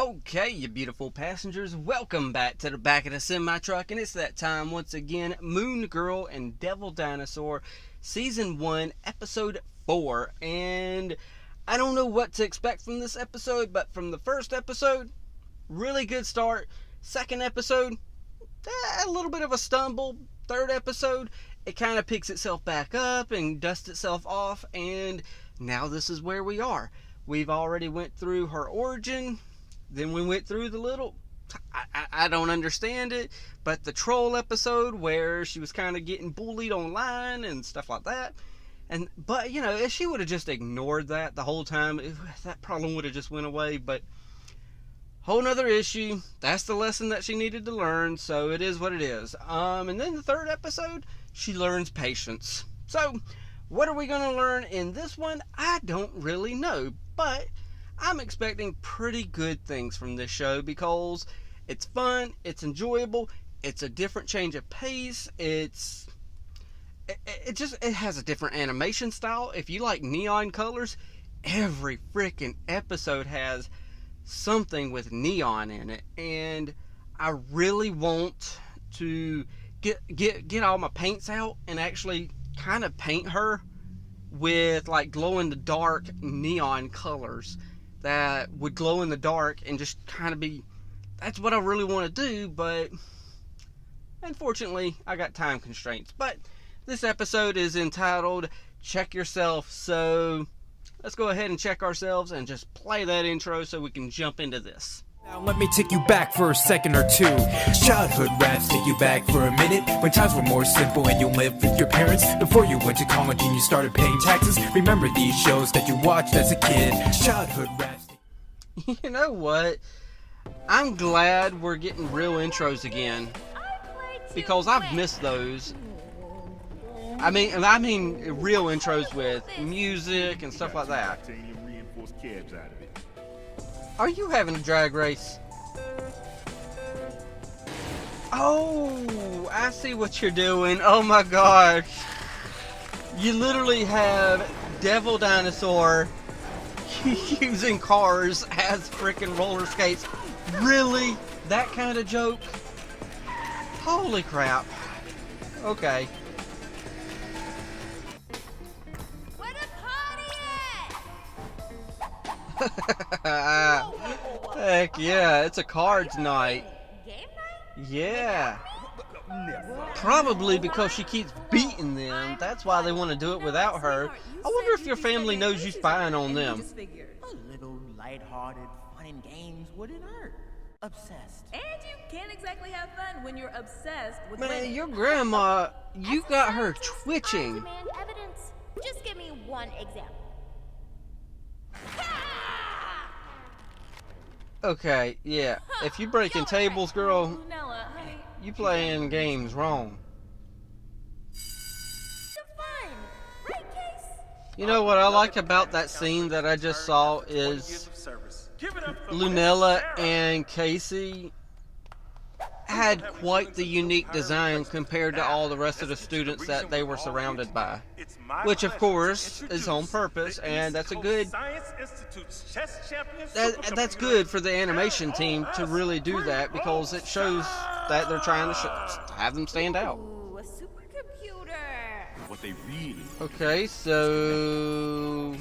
Okay, you beautiful passengers, welcome back to the back of the semi-truck, and it's that time once again, Moon Girl and Devil Dinosaur, Season 1, Episode 4, and I don't know what to expect from this episode, but from the first episode, really good start. Second episode, a little bit of a stumble. Third episode, it kind of picks itself back up and dusts itself off, and now this is where we are. We've already went through her origin. Then we went through the little, I don't understand it, but the troll episode where she was kind of getting bullied online and stuff like that. But you know, if she would have just ignored that the whole time, that problem would have just went away. But whole nother issue. That's the lesson that she needed to learn. So it is what it is. And then the third episode, she learns patience. So what are we going to learn in this one? I don't really know, but I'm expecting pretty good things from this show because it's fun, it's enjoyable, it's a different change of pace, it has a different animation style. If you like neon colors, every freaking episode has something with neon in it, and I really want to get all my paints out and actually kind of paint her with like glow in the dark neon colors that would glow in the dark and just kind of be, that's what I really want to do, but unfortunately I got time constraints. But this episode is entitled Check Yourself, so let's go ahead and check ourselves and just play that intro so we can jump into this. Now let me take you back for a second or two. Childhood raps take you back for a minute, when times were more simple and you lived with your parents. Before you went to college and you started paying taxes. Remember these shows that you watched as a kid. Childhood raps. You know what? I'm glad we're getting real intros again, because I've missed those. I mean real intros with music and stuff like that. Are you having a drag race? Oh, I see what you're doing. Oh my gosh. You literally have Devil Dinosaur using cars as freaking roller skates. Really? That kind of joke? Holy crap. Okay. Heck yeah, it's a cards night. Game night? Yeah. Probably because she keeps beating them. That's why they want to do it without her. I wonder if your family knows you spying on them. A little lighthearted fun and games wouldn't hurt. Obsessed. And you can't exactly have fun when you're obsessed with Man, women. your grandma, you got her twitching. I demand evidence. Just give me one example. Okay, yeah. If you breaking tables, girl, Lunella, honey, you playing games wrong. Fine, right, Case? You know what I like about that scene that I just saw is Lunella and Casey had quite the unique design compared to all the rest of the students that they were surrounded by. Which of course is on purpose, and that's a good that's good for the animation team to really do that, because it shows that they're trying to have them stand out. Ooh, a supercomputer. What they really Okay, so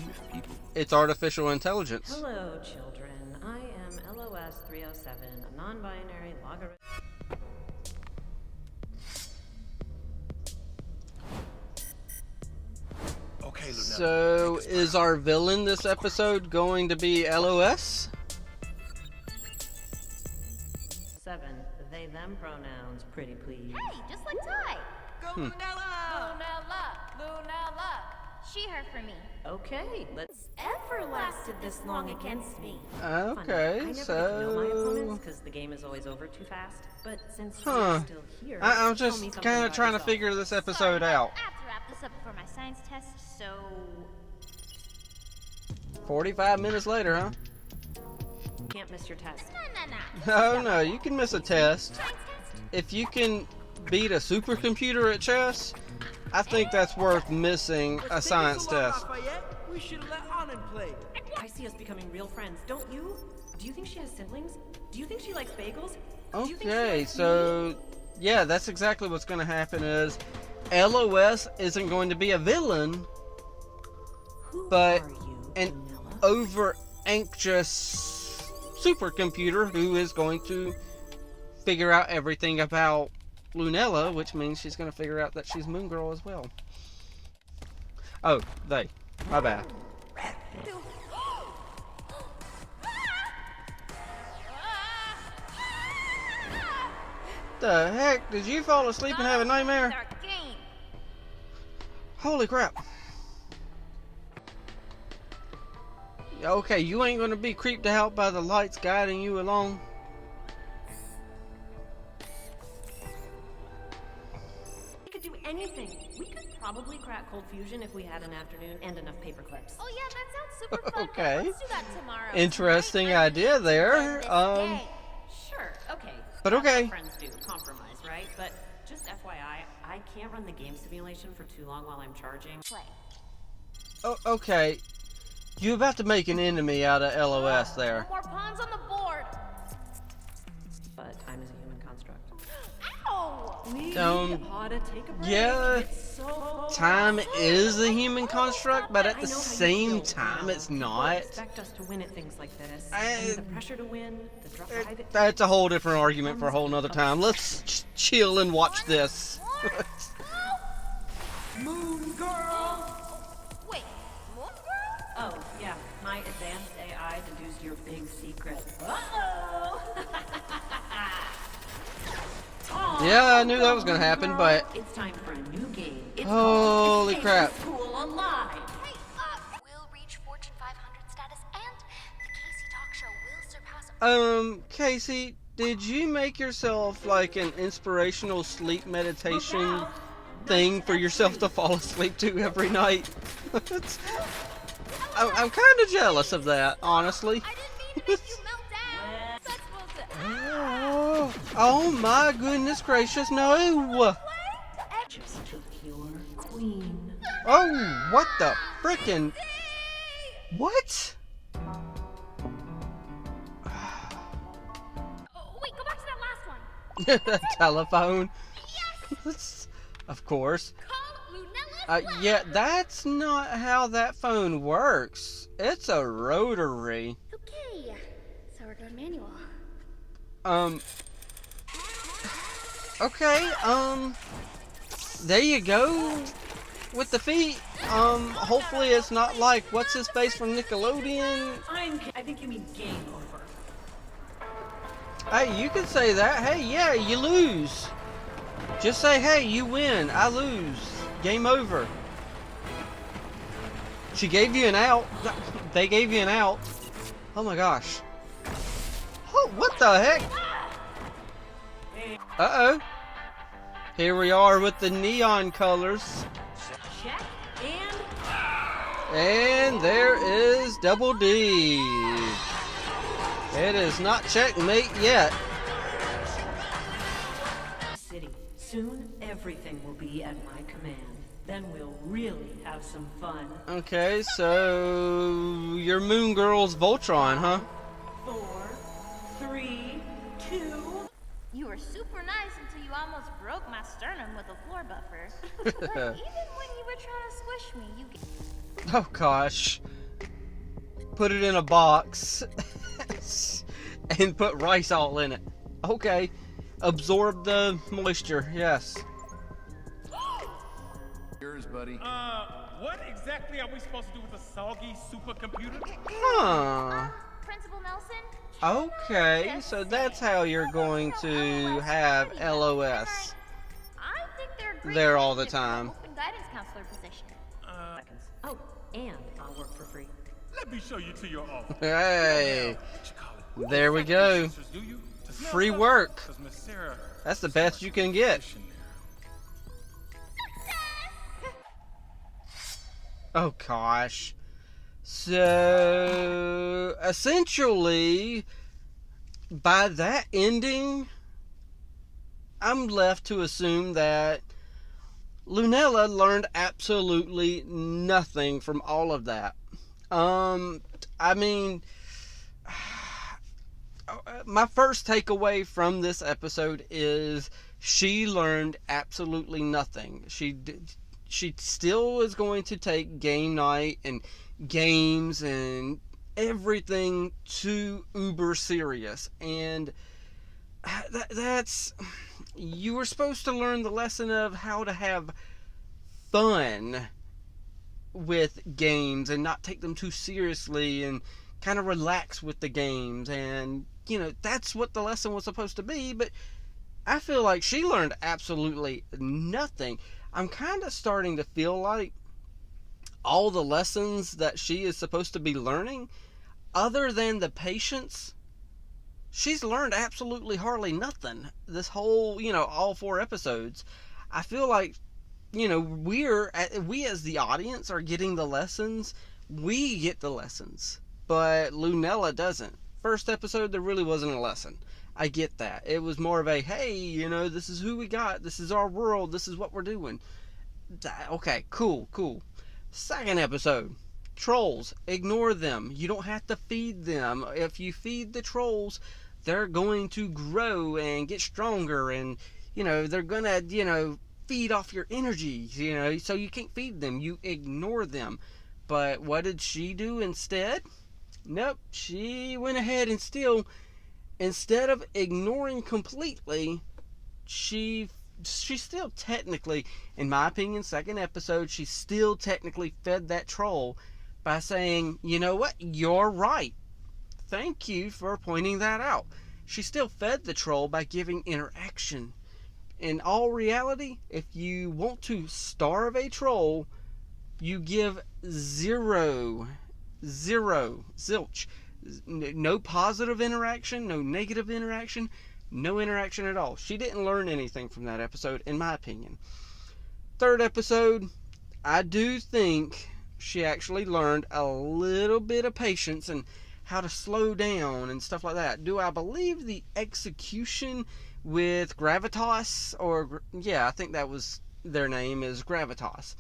it's artificial intelligence. Hello, children. I am LOS 307, a non-binary logarithm. okay, Lunella. So is our villain this episode going to be LOS? 7. They, them pronouns, pretty please. Hey, just like Ty. Go Lunella! Lunella! She, her for me. Okay, let's. Ever lasted this long against me. Okay, I never get to know my so opponents because the game is always over too fast. But since Huh. you're still here, I'm tell just me something kind of about trying to yourself. figure this episode out. I have to wrap this up before my science test, so... 45 minutes later, huh? Can't miss your test. No, no, you can miss a test. Science test? If you can beat a supercomputer at chess, I think that's worth missing a science test. We should let Anand play. I see us becoming real friends, don't you? Do you think she has siblings? Do you think she likes bagels? Do you think she Okay, likes so yeah, that's exactly what's going to happen is LOS isn't going to be a villain, Who but are you, an Vanilla? over anxious supercomputer who is going to figure out everything about Lunella, which means she's going to figure out that she's Moon Girl as well. Oh, they. My bad. The heck? Did you fall asleep and have a nightmare? Our game. Holy crap. Okay, you ain't gonna be creeped out by the lights guiding you along. We could do anything. We could probably crack Cold Fusion if we had an afternoon and enough paper clips. Oh yeah, that sounds super fun. Okay. Let's do that tomorrow. Interesting Tonight, I idea need to there. run this day. Sure, okay. But That's okay. what friends do, compromise, right? But just FYI, I can't run the game simulation for too long while I'm charging. Play. Oh, okay. You about to make an enemy out of LOS there. No more pawns on the board. But time is a human construct. Ow! We ought to take a break. Yeah, It's so time is a human construct, but at I the know how you same feel, time Vanilla. it's People not. expect us to win at things like this. I- And the pressure to win, the drive. That's a whole different argument for a whole nother time. Let's chill and watch this. Moon Girl! Wait, Moon Girl? Oh, yeah. My advanced AI deduced your big secret. Uh-oh! Yeah, I knew that was gonna happen, but It's time for a new game. It's Holy called crap. Escape the School Alive. Hey, we'll reach Fortune 500 status and the Casey Talk Show will surpass Casey, did you make yourself like an inspirational sleep meditation thing for yourself to fall asleep to every night? I'm kind of jealous of that, honestly. I didn't mean to make you melt down. That's supposed to. Oh my goodness gracious, no! Just to your queen. Oh, what the frickin'? What? Oh, wait, go back to that last one. Telephone? Yes! Of course. Call Lunella's Yeah, that's not how that phone works. It's a rotary. Okay, so we're going manual. Okay, there you go. With the feet. Hopefully it's not like what's his face from Nickelodeon. I think you mean game over. Hey, you can say that. Hey, yeah, you lose. Just say, hey, you win. I lose. Game over. She gave you an out. They gave you an out. Oh my gosh. Oh, what the heck? Uh-oh. Here we are with the neon colors. Check and And there is Double D. It is not checkmate yet. city. Soon everything will be at my command. Then we'll really have some fun. Okay, so you're Moon Girl's Voltron, huh? 4, 3, 2. You were super nice until you almost broke my sternum with a floor buffer. But even when you were trying to squish me, you Oh gosh. Put it in a box and put rice all in it. Okay. Absorb the moisture, yes. Yours, buddy. What exactly are we supposed to do with a soggy supercomputer? Huh. Principal Nelson? Okay, so that's how you're going to have LOS. I think they're great There all the candidates for an time. Open guidance counselor position. Seconds. Oh, and I'll work for free. Let me show you to your office. Hey, What you call it? there we go. Sisters, do you? To smell Free stuff? work. 'Cause Miss Sarah That's the best you can get. Oh gosh. So essentially, by that ending, I'm left to assume that Lunella learned absolutely nothing from all of that. I mean, my first takeaway from this episode is she learned absolutely nothing. She still is going to take game night and games and everything too uber serious, and that's, you were supposed to learn the lesson of how to have fun with games and not take them too seriously and kind of relax with the games, and that's what the lesson was supposed to be. But I feel like she learned absolutely nothing. I'm kind of starting to feel like all the lessons that she is supposed to be learning, other than the patience, she's learned absolutely hardly nothing this whole, all 4 episodes. I feel like, we as the audience are getting the lessons. We get the lessons, but Lunella doesn't. First episode, there really wasn't a lesson. I get that. It was more of a, hey, this is who we got. This is our world. This is what we're doing. Okay, cool. Second episode, trolls. Ignore them. You don't have to feed them. If you feed the trolls, they're going to grow and get stronger, and, they're going to, feed off your energy, so you can't feed them. You ignore them. But what did she do instead? Nope, she went ahead and still, instead of ignoring completely, she still technically, in my opinion, second episode, she still technically fed that troll by saying, you know what, you're right. Thank you for pointing that out. She still fed the troll by giving interaction. In all reality, if you want to starve a troll, you give zilch. No positive interaction, no negative interaction, no interaction at all. She didn't learn anything from that episode, in my opinion. Third episode, I do think she actually learned a little bit of patience and how to slow down and stuff like that. Do I believe the execution with Gravitas, I think that was their name, is Gravitas.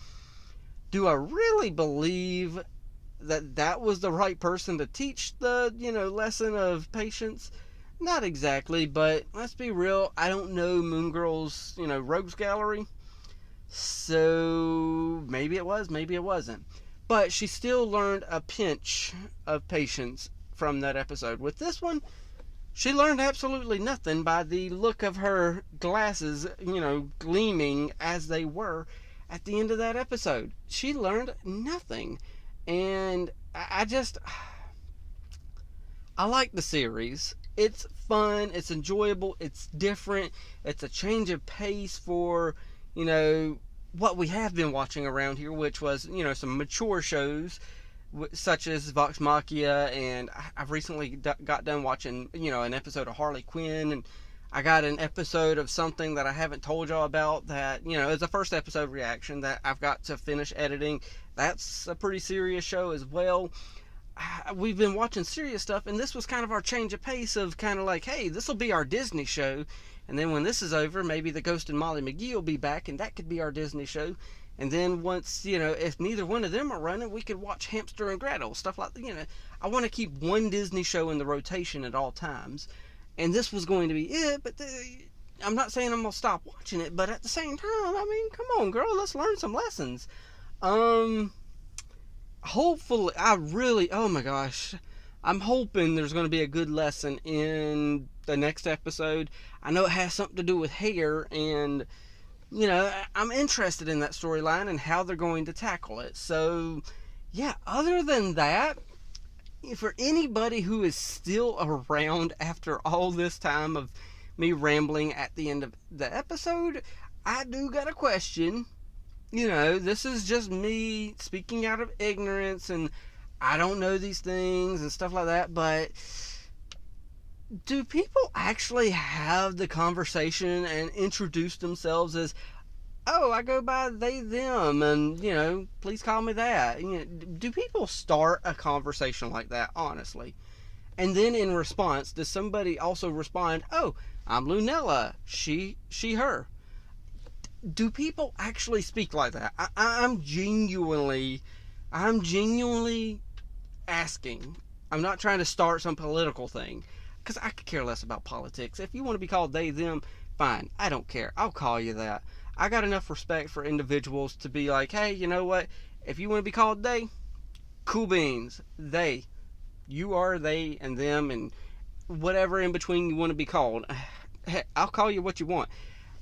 Do I really believe that was the right person to teach the, lesson of patience? Not exactly, but let's be real, I don't know Moon Girl's, rogues gallery. So maybe it was, maybe it wasn't. But she still learned a pinch of patience from that episode. With this one, she learned absolutely nothing by the look of her glasses, gleaming as they were at the end of that episode. She learned nothing. And I like the series. It's fun, it's enjoyable, it's different, it's a change of pace for, what we have been watching around here, which was, some mature shows, such as Vox Machina, and I've recently got done watching, an episode of Harley Quinn, and I got an episode of something that I haven't told y'all about that, is a first episode reaction that I've got to finish editing. That's a pretty serious show as well. We've been watching serious stuff, and this was kind of our change of pace of kind of like, hey, this will be our Disney show, and then when this is over, maybe the Ghost and Molly McGee will be back, and that could be our Disney show. And then once, if neither one of them are running, we could watch Hamster and Gretel, stuff like that. I want to keep one Disney show in the rotation at all times. And this was going to be it, but I'm not saying I'm going to stop watching it, but at the same time, come on, girl, let's learn some lessons. Hopefully, oh my gosh, I'm hoping there's going to be a good lesson in the next episode. I know it has something to do with hair, and I'm interested in that storyline and how they're going to tackle it. So, yeah, other than that, for anybody who is still around after all this time of me rambling at the end of the episode, I do got a question. This is just me speaking out of ignorance, and I don't know these things and stuff like that, but do people actually have the conversation and introduce themselves as, oh, I go by they, them, and, please call me that? Do people start a conversation like that, honestly? And then in response, does somebody also respond, oh, I'm Lunella, she, her? Do people actually speak like that? I'm genuinely asking. I'm not trying to start some political thing. because I could care less about politics. If you want to be called they, them, fine. I don't care. I'll call you that. I got enough respect for individuals to be like, hey, you know what? If you want to be called they, cool beans. They. You are they and them and whatever in between you want to be called. Heck, I'll call you what you want.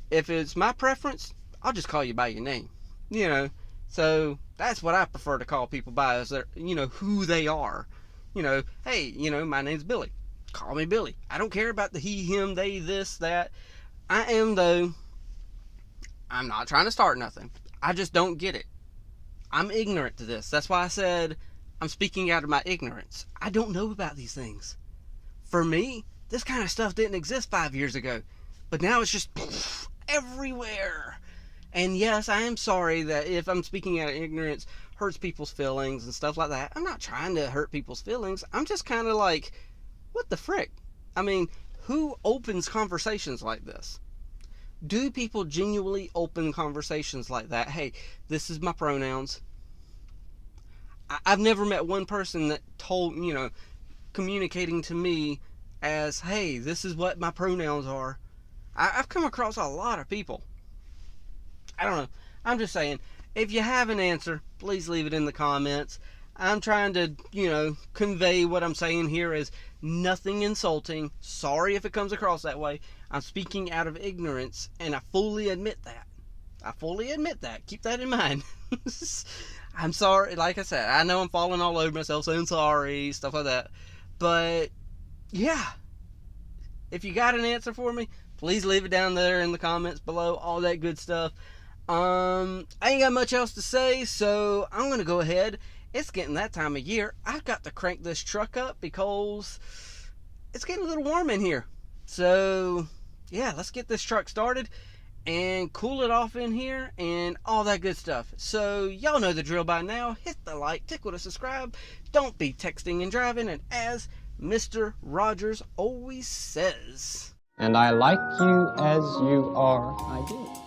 If it's my preference, I'll just call you by your name. You know, so that's what I prefer to call people by, is their, you know, who they are. You know, hey, you know, my name's Billy. Call me Billy. I don't care about the he, him, they, this, that. I am, though, I'm not trying to start nothing. I just don't get it. I'm ignorant to this. That's why I said I'm speaking out of my ignorance. I don't know about these things. For me, this kind of stuff didn't exist 5 years ago. But now it's just everywhere. And yes, I am sorry that if I'm speaking out of ignorance, hurts people's feelings and stuff like that. I'm not trying to hurt people's feelings. I'm just kind of like, what the frick? I mean, who opens conversations like this? Do people genuinely open conversations like that? Hey, this is my pronouns. I've never met one person that told, you know, communicating to me as, hey, this is what my pronouns are. I've come across a lot of people. I don't know. I'm just saying, if you have an answer, please leave it in the comments. I'm trying to, you know, convey what I'm saying here as nothing insulting. Sorry if it comes across that way. I'm speaking out of ignorance, and I fully admit that. I fully admit that. Keep that in mind. I'm sorry. Like I said, I know I'm falling all over myself saying sorry, stuff like that. But, yeah. If you got an answer for me, please leave it down there in the comments below. All that good stuff. I ain't got much else to say, so I'm going to go ahead. It's getting that time of year. I've got to crank this truck up because it's getting a little warm in here. So, yeah, let's get this truck started and cool it off in here and all that good stuff. So, y'all know the drill by now. Hit the like, tickle to subscribe. Don't be texting and driving. And as Mr. Rogers always says, and I like you as you are, I do.